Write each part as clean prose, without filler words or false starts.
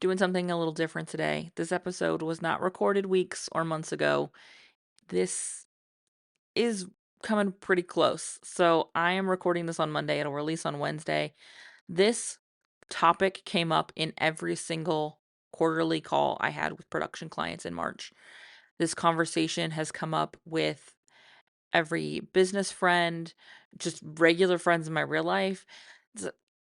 doing something a little different today. This episode was not recorded weeks or months ago. This is coming pretty close. So I am recording this on Monday. It'll release on Wednesday. This topic came up in every single quarterly call I had with production clients in March. This conversation has come up with every business friend, just regular friends in my real life.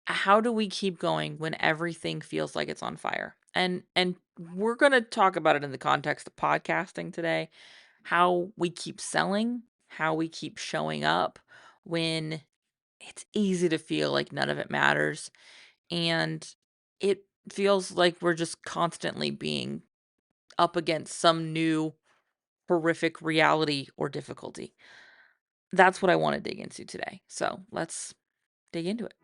How do we keep going when everything feels like it's on fire? And we're going to talk about it in the context of podcasting today, how we keep selling, how we keep showing up when it's easy to feel like none of it matters and it feels like we're just constantly being up against some new horrific reality or difficulty. That's what I want to dig into today. So let's dig into it.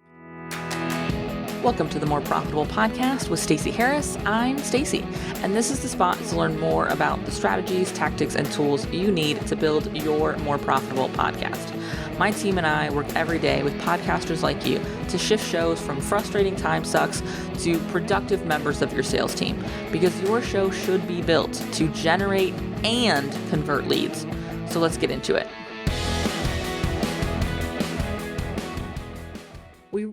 Welcome to the More Profitable Podcast with Stacey Harris. I'm Stacey, and this is the spot to learn more about the strategies, tactics, and tools you need to build your more profitable podcast. My team and I work every day with podcasters like you to shift shows from frustrating time sucks to productive members of your sales team, because your show should be built to generate and convert leads. So let's get into it.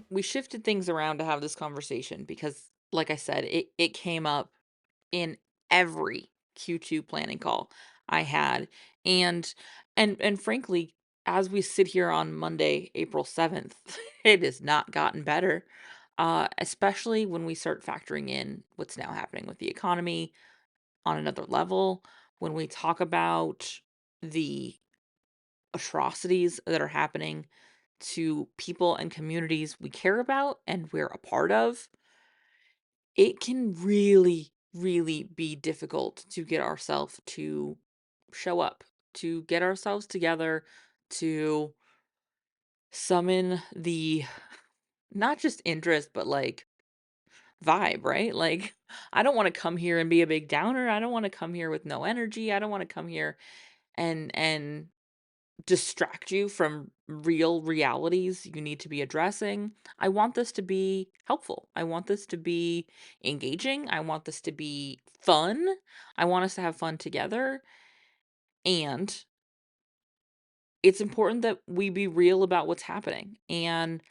We shifted things around to have this conversation because, like I said, it came up in every Q2 planning call I had. And frankly, as we sit here on Monday, April 7th, it has not gotten better. Especially when we start factoring in what's now happening with the economy on another level, when we talk about the atrocities that are happening to people and communities we care about and we're a part of, it can really, really be difficult to get ourselves to show up, to get ourselves together, to summon the not just interest, but like vibe, right? Like, I don't want to come here and be a big downer. I don't want to come here with no energy. I don't want to come here and distract you from real realities you need to be addressing. I want this to be helpful. I want this to be engaging. I want this to be fun. I want us to have fun together. And it's important that we be real about what's happening. And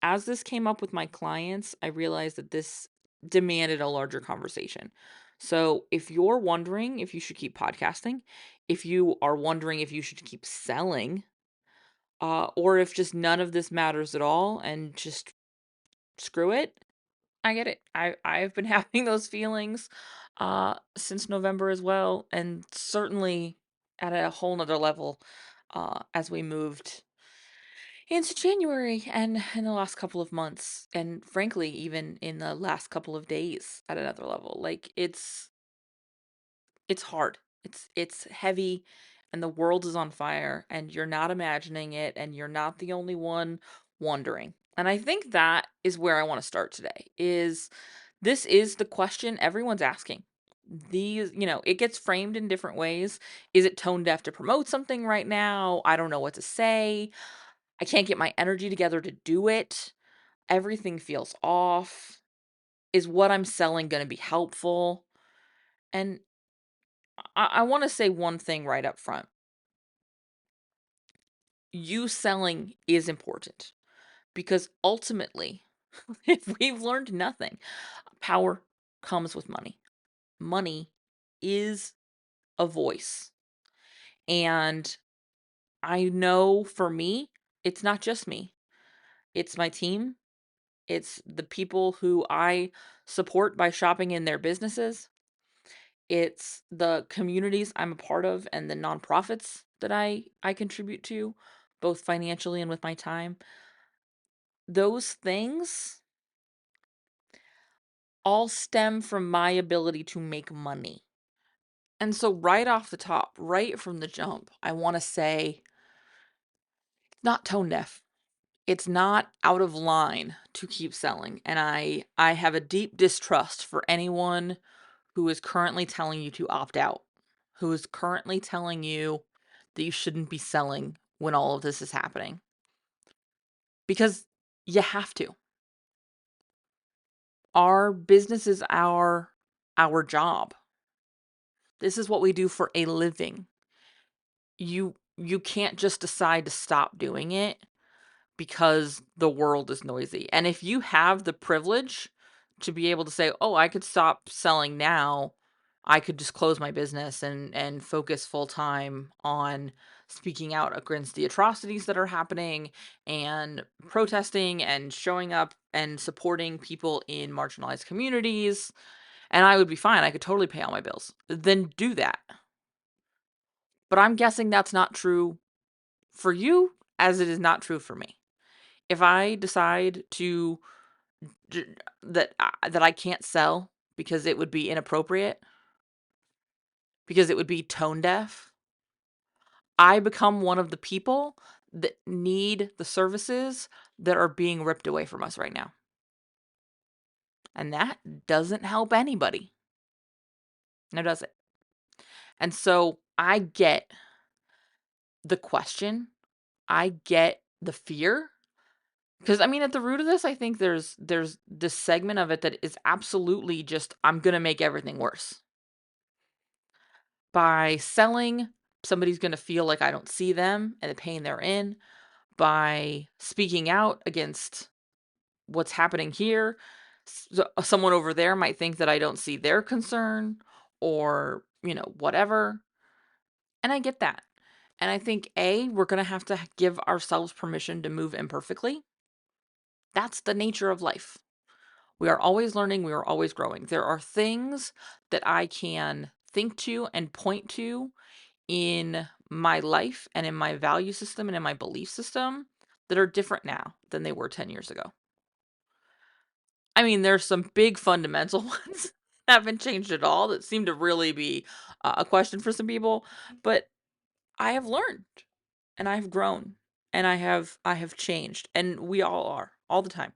as this came up with my clients, I realized that this demanded a larger conversation. So if you're wondering if you should keep podcasting, if you are wondering if you should keep selling, or if just none of this matters at all and just screw it, I get it. I've been having those feelings since November as well, and certainly at a whole nother level as we moved into January and in the last couple of months, and frankly, even in the last couple of days at another level. Like it's hard. It's heavy and the world is on fire and you're not imagining it and you're not the only one wondering. And I think that is where I want to start today. Is this is the question everyone's asking. These, it gets framed in different ways. Is it tone deaf to promote something right now? I don't know what to say. I can't get my energy together to do it. Everything feels off. Is what I'm selling going to be helpful? And I want to say one thing right up front. You selling is important because ultimately, if we've learned nothing, power comes with money. Money is a voice. And I know for me, it's not just me, it's my team, it's the people who I support by shopping in their businesses. It's the communities I'm a part of and the nonprofits that I contribute to, both financially and with my time. Those things all stem from my ability to make money. And so right off the top, right from the jump, I want to say not tone deaf. It's not out of line to keep selling. And I have a deep distrust for anyone who is currently telling you to opt out, who is currently telling you that you shouldn't be selling when all of this is happening. Because you have to. Our business is our job. This is what we do for a living. You can't just decide to stop doing it because the world is noisy. And if you have the privilege to be able to say, "Oh, I could stop selling now. I could just close my business and focus full time on speaking out against the atrocities that are happening and protesting and showing up and supporting people in marginalized communities, and I would be fine. I could totally pay all my bills." Then do that. But I'm guessing that's not true for you as it is not true for me. If I decide that I can't sell because it would be inappropriate, because it would be tone deaf, I become one of the people that need the services that are being ripped away from us right now. And that doesn't help anybody. No, does it? And so I get the question. I get the fear. Because I mean, at the root of this, I think there's this segment of it that is absolutely just, I'm gonna make everything worse. By selling, somebody's gonna feel like I don't see them and the pain they're in. By speaking out against what's happening here, someone over there might think that I don't see their concern or, whatever. And I get that. And I think we're gonna have to give ourselves permission to move imperfectly. That's the nature of life. We are always learning, we are always growing. There are things that I can think to and point to in my life and in my value system and in my belief system that are different now than they were 10 years ago. I mean, there's some big fundamental ones that haven't changed at all that seem to really be a question for some people, but I have learned and I've grown and I have changed, and we all are all the time.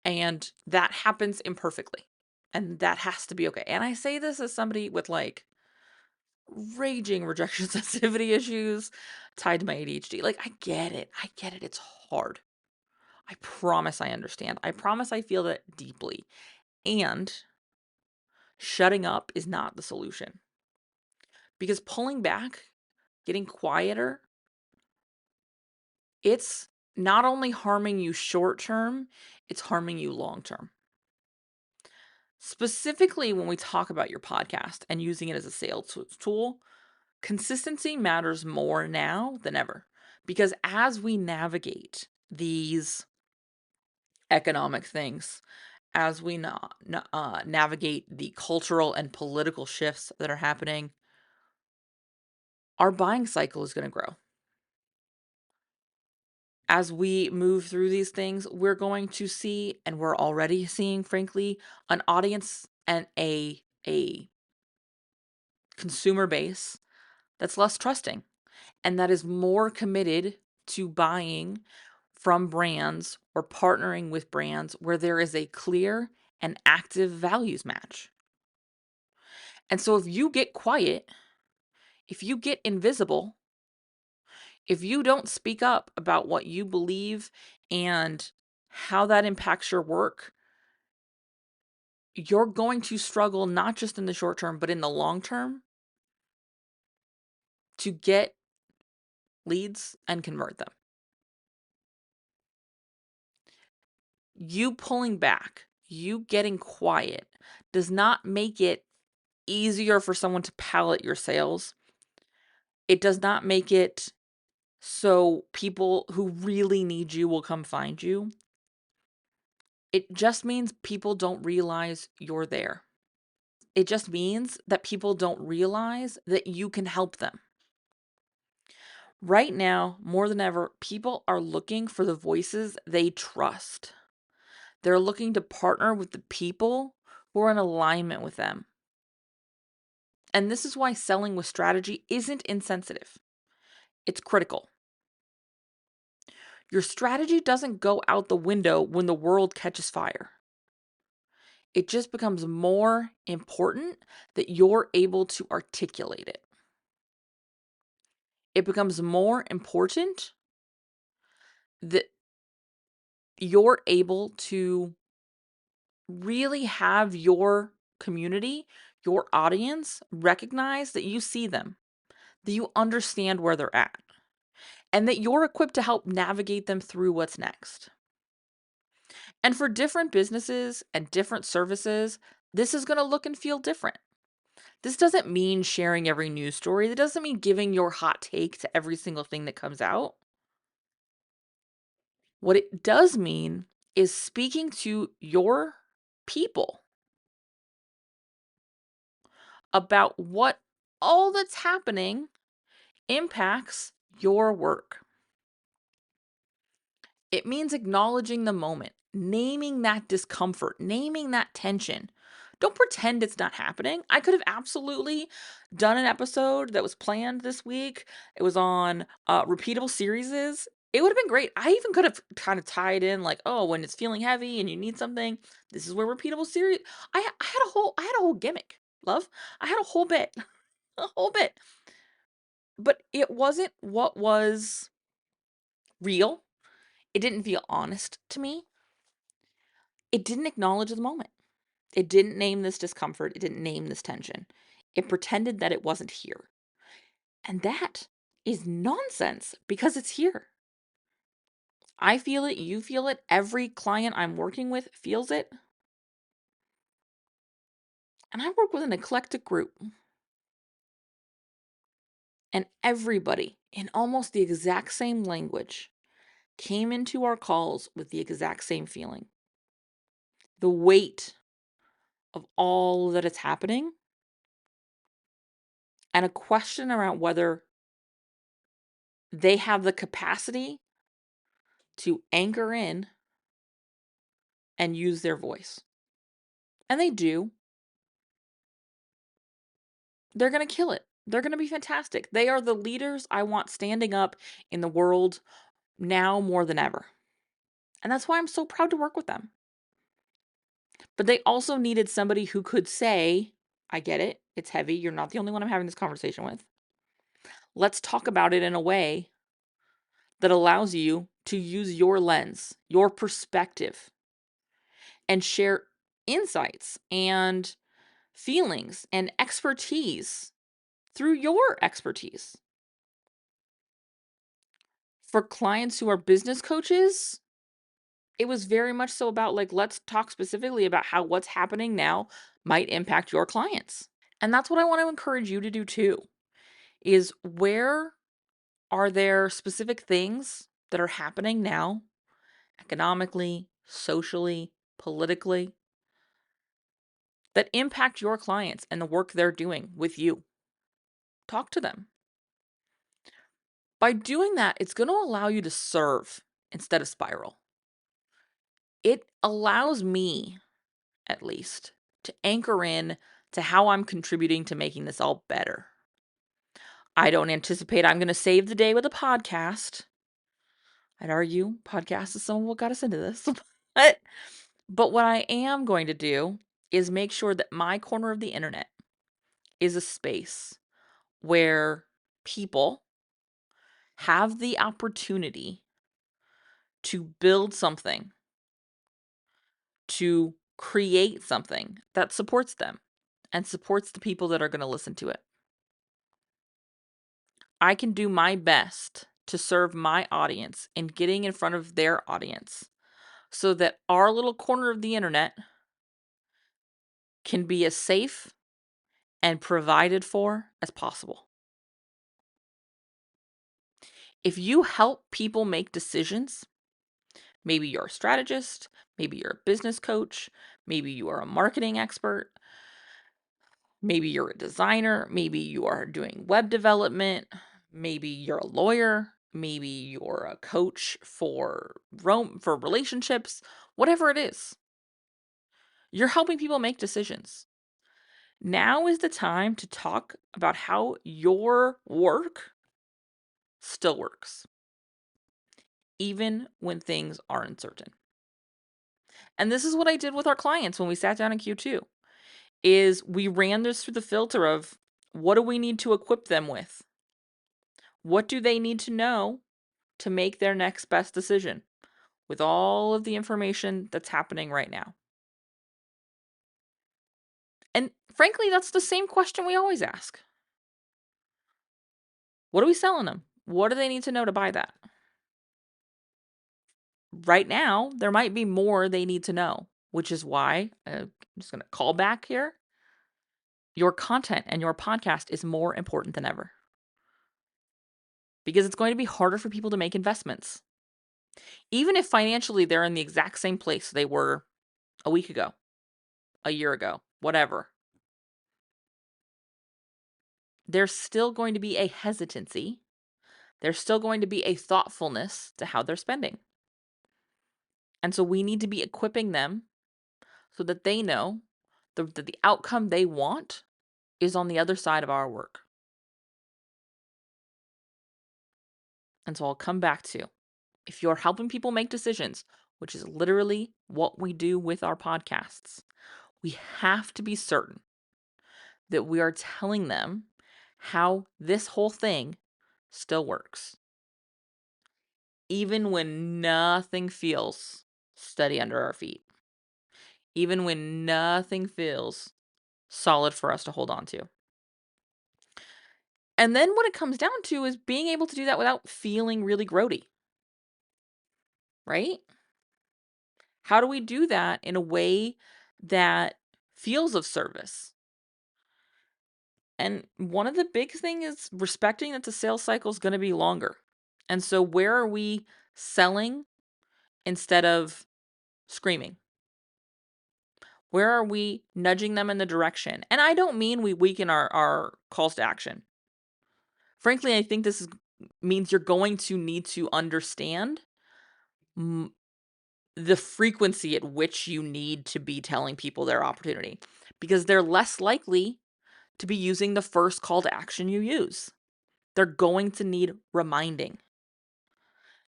And that happens imperfectly. And that has to be okay. And I say this as somebody with like raging rejection sensitivity issues tied to my ADHD. Like, I get it. I get it. It's hard. I promise I understand. I promise I feel that deeply. And shutting up is not the solution. Because pulling back, getting quieter, it's not only harming you short term, it's harming you long term. Specifically, when we talk about your podcast and using it as a sales tool, consistency matters more now than ever. Because as we navigate these economic things, as we navigate the cultural and political shifts that are happening, our buying cycle is going to grow. As we move through these things, we're going to see, and we're already seeing, frankly, an audience and a consumer base that's less trusting and that is more committed to buying from brands or partnering with brands where there is a clear and active values match. And so if you get quiet, if you get invisible, if you don't speak up about what you believe and how that impacts your work, you're going to struggle not just in the short term, but in the long term to get leads and convert them. You pulling back, you getting quiet does not make it easier for someone to pallet your sales. It does not make it so people who really need you will come find you. It just means people don't realize you're there. It just means that people don't realize that you can help them. Right now, more than ever, people are looking for the voices they trust. They're looking to partner with the people who are in alignment with them. And this is why selling with strategy isn't insensitive. It's critical. Your strategy doesn't go out the window when the world catches fire. It just becomes more important that you're able to articulate it. It becomes more important that you're able to really have your community, your audience recognize that you see them, that you understand where they're at, and that you're equipped to help navigate them through what's next. And for different businesses and different services, this is going to look and feel different. This doesn't mean sharing every news story. That doesn't mean giving your hot take to every single thing that comes out. What it does mean is speaking to your people about what all that's happening impacts your work. It means acknowledging the moment, naming that discomfort, naming that tension. Don't pretend it's not happening. I could have absolutely done an episode that was planned this week. It was on repeatable series. It would have been great. I even could have kind of tied in like, oh, when it's feeling heavy and you need something, this is where repeatable series. I had a whole gimmick, love. I had a whole bit, a whole bit. But it wasn't what was real. It didn't feel honest to me. It didn't acknowledge the moment. It didn't name this discomfort. It didn't name this tension. It pretended that it wasn't here. And that is nonsense because it's here. I feel it. You feel it. Every client I'm working with feels it. And I work with an eclectic group. And everybody, in almost the exact same language, came into our calls with the exact same feeling. The weight of all that is happening, and a question around whether they have the capacity to anchor in and use their voice. And they do. They're going to kill it. They're going to be fantastic. They are the leaders I want standing up in the world now more than ever. And that's why I'm so proud to work with them. But they also needed somebody who could say, I get it. It's heavy. You're not the only one I'm having this conversation with. Let's talk about it in a way that allows you to use your lens, your perspective, and share insights and feelings and expertise through your expertise. For clients who are business coaches, it was very much so about like, let's talk specifically about how what's happening now might impact your clients. And that's what I want to encourage you to do too, is where are there specific things that are happening now, economically, socially, politically, that impact your clients and the work they're doing with you? Talk to them. By doing that, it's going to allow you to serve instead of spiral. It allows me, at least, to anchor in to how I'm contributing to making this all better. I don't anticipate I'm going to save the day with a podcast. I'd argue podcast is someone what got us into this. but what I am going to do is make sure that my corner of the internet is a space where people have the opportunity to build something, to create something that supports them and supports the people that are going to listen to it. I can do my best to serve my audience in getting in front of their audience so that our little corner of the internet can be as safe and provided for as possible. If you help people make decisions, maybe you're a strategist, maybe you're a business coach, maybe you are a marketing expert, maybe you're a designer, maybe you are doing web development, maybe you're a lawyer, maybe you're a coach for relationships, whatever it is. You're helping people make decisions. Now is the time to talk about how your work still works, even when things are uncertain. And this is what I did with our clients when we sat down in Q2, is we ran this through the filter of what do we need to equip them with? What do they need to know to make their next best decision with all of the information that's happening right now? And frankly, that's the same question we always ask. What are we selling them? What do they need to know to buy that? Right now, there might be more they need to know, which is why I'm just going to call back here. Your content and your podcast is more important than ever because it's going to be harder for people to make investments. Even if financially they're in the exact same place they were a week ago, a year ago, whatever, there's still going to be a hesitancy. There's still going to be a thoughtfulness to how they're spending. And so we need to be equipping them so that they know that the outcome they want is on the other side of our work. And so I'll come back to, if you're helping people make decisions, which is literally what we do with our podcasts, we have to be certain that we are telling them how this whole thing still works. Even when nothing feels steady under our feet. Even when nothing feels solid for us to hold on to. And then what it comes down to is being able to do that without feeling really grody. Right? How do we do that in a way that feels of service? And one of the big things is respecting that the sales cycle is going to be longer. And so where are we selling instead of screaming? Where are we nudging them in the direction? And I don't mean we weaken our calls to action. Frankly, I think this means you're going to need to understand the frequency at which you need to be telling people their opportunity, because they're less likely to be using the first call to action you use. They're going to need reminding.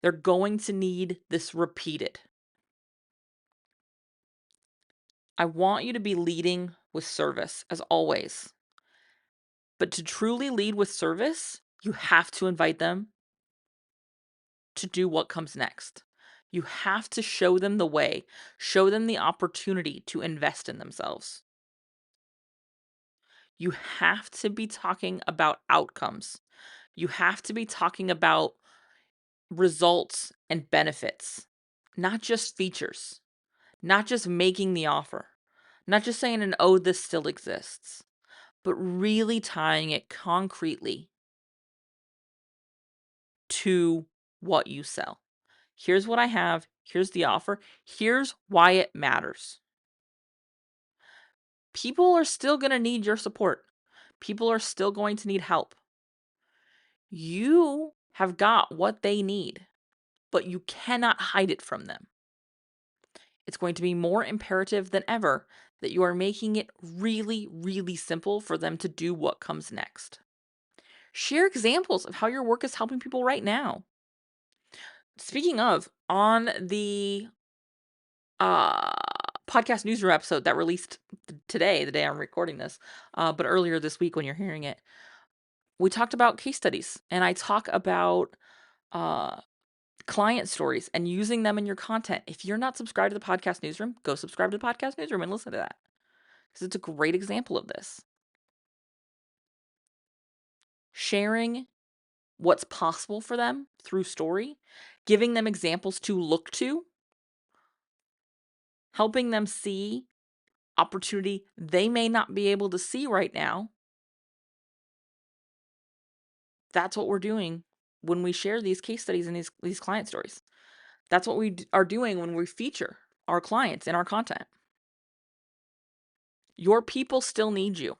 They're going to need this repeated. I want you to be leading with service, as always. But to truly lead with service, you have to invite them to do what comes next. You have to show them the way, show them the opportunity to invest in themselves. You have to be talking about outcomes. You have to be talking about results and benefits, not just features, not just making the offer, not just saying, oh, this still exists, but really tying it concretely to what you sell. Here's what I have. Here's the offer. Here's why it matters. People are still going to need your support. People are still going to need help. You have got what they need, but you cannot hide it from them. It's going to be more imperative than ever that you are making it really, really simple for them to do what comes next. Share examples of how your work is helping people right now. Speaking of, on the podcast newsroom episode that released today, the day I'm recording this, but earlier this week when you're hearing it, we talked about case studies, and I talk about client stories and using them in your content. If you're not subscribed to the podcast newsroom, go subscribe to the podcast newsroom and listen to that, because it's a great example of this. Sharing what's possible for them through story, giving them examples to look to, helping them see opportunity they may not be able to see right now. That's what we're doing when we share these case studies and these client stories. That's what we are doing when we feature our clients in our content. Your people still need you.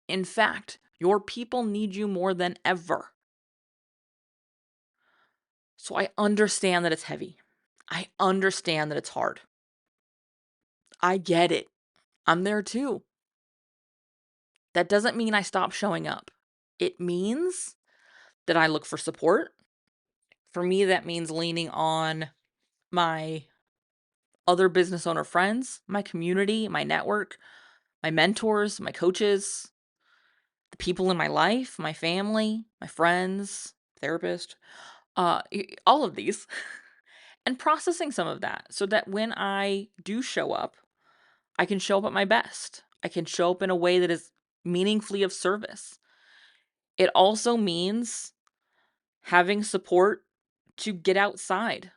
In fact, your people need you more than ever. So I understand that it's heavy. I understand that it's hard. I get it. I'm there too. That doesn't mean I stop showing up. It means that I look for support. For me, that means leaning on my other business owner friends, my community, my network, my mentors, my coaches, the people in my life, my family, my friends, therapist, all of these, and processing some of that so that when I do show up, I can show up at my best. I can show up in a way that is meaningfully of service. It also means having support to get outside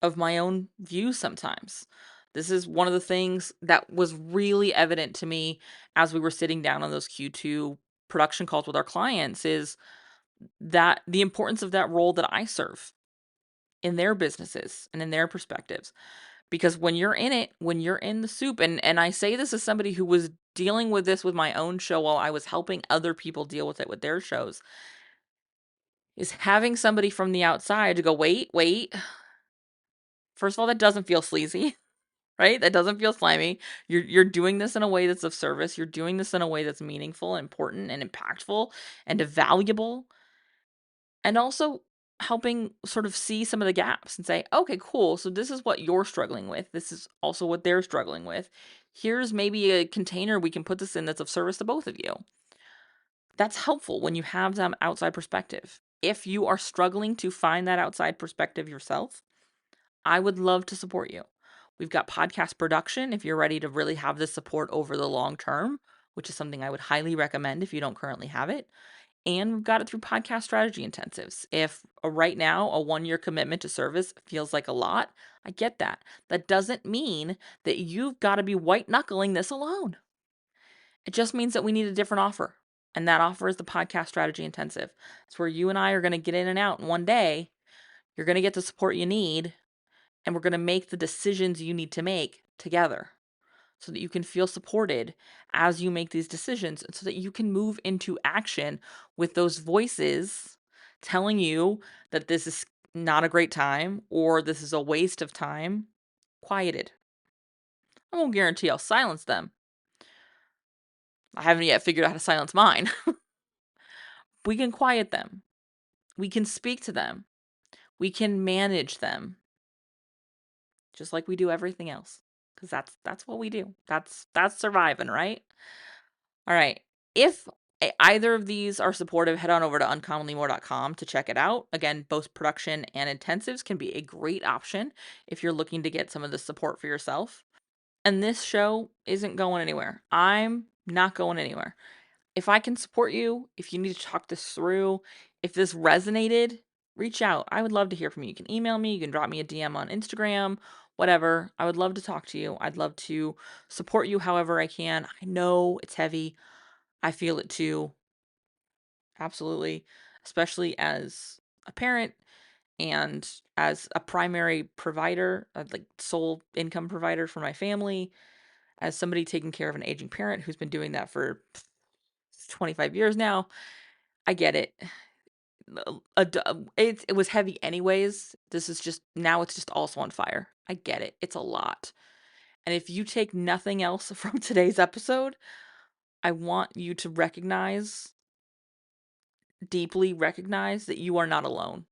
of my own views sometimes. This is one of the things that was really evident to me as we were sitting down on those Q2 production calls with our clients, is that the importance of that role that I serve in their businesses and in their perspectives. Because when you're in it, when you're in the soup, and I say this as somebody who was dealing with this with my own show while I was helping other people deal with it with their shows, is having somebody from the outside to go, wait. First of all, that doesn't feel sleazy, right? That doesn't feel slimy. You're doing this in a way that's of service. You're doing this in a way that's meaningful, and important, and impactful, and valuable. And also helping sort of see some of the gaps and say, okay, cool. So this is what you're struggling with. This is also what they're struggling with. Here's maybe a container we can put this in that's of service to both of you. That's helpful when you have that outside perspective. If you are struggling to find that outside perspective yourself, I would love to support you. We've got podcast production if you're ready to really have this support over the long term, which is something I would highly recommend if you don't currently have it. And we've got it through podcast strategy intensives. If right now a 1-year commitment to service feels like a lot, I get that. That doesn't mean that you've got to be white-knuckling this alone. It just means that we need a different offer. And that offer is the podcast strategy intensive. It's where you and I are going to get in and out in one day. You're going to get the support you need, and we're going to make the decisions you need to make together, so that you can feel supported as you make these decisions, and so that you can move into action with those voices telling you that this is not a great time or this is a waste of time, quieted. I won't guarantee I'll silence them. I haven't yet figured out how to silence mine. We can quiet them. We can speak to them. We can manage them, just like we do everything else. Because that's what we do. That's surviving, right? All right. If either of these are supportive, head on over to uncommonlymore.com to check it out. Again, both production and intensives can be a great option if you're looking to get some of the support for yourself. And this show isn't going anywhere. I'm not going anywhere. If I can support you, if you need to talk this through, if this resonated, reach out. I would love to hear from you. You can email me, you can drop me a DM on Instagram, whatever. I would love to talk to you. I'd love to support you however I can. I know it's heavy. I feel it too. Absolutely. Especially as a parent and as a primary provider, like sole income provider for my family, as somebody taking care of an aging parent who's been doing that for 25 years now. I get it. It was heavy anyways. This is just, now it's just also on fire. I get it. It's a lot. And if you take nothing else from today's episode, I want you to deeply recognize that you are not alone.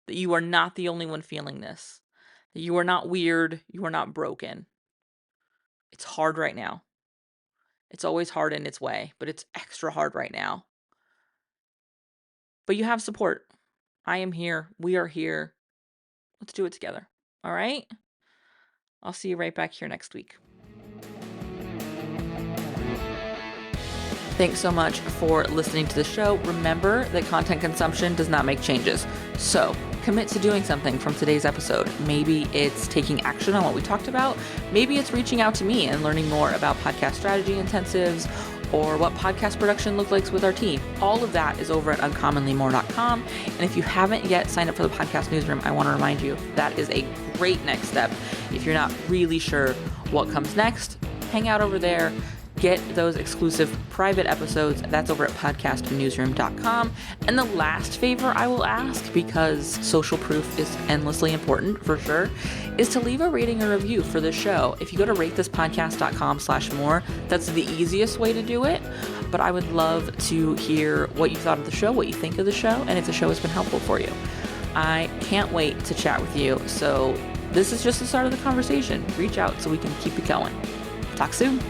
That you are not the only one feeling this. That you are not weird. You are not broken. It's hard right now. It's always hard in its way, but it's extra hard right now. But you have support. I am here. We are here. Let's do it together. All right? I'll see you right back here next week. Thanks so much for listening to the show. Remember that content consumption does not make changes. So commit to doing something from today's episode. Maybe it's taking action on what we talked about. Maybe it's reaching out to me and learning more about podcast strategy intensives or what podcast production looks like with our team. All of that is over at uncommonlymore.com. And if you haven't yet signed up for the podcast newsroom, I want to remind you that is a great next step. If you're not really sure what comes next, hang out over there. Get those exclusive private episodes. That's over at podcastnewsroom.com. And the last favor I will ask, because social proof is endlessly important for sure, is to leave a rating or review for the show. If you go to ratethispodcast.com/more, that's the easiest way to do it. But I would love to hear what you thought of the show, what you think of the show, and if the show has been helpful for you. I can't wait to chat with you. So this is just the start of the conversation. Reach out so we can keep it going. Talk soon.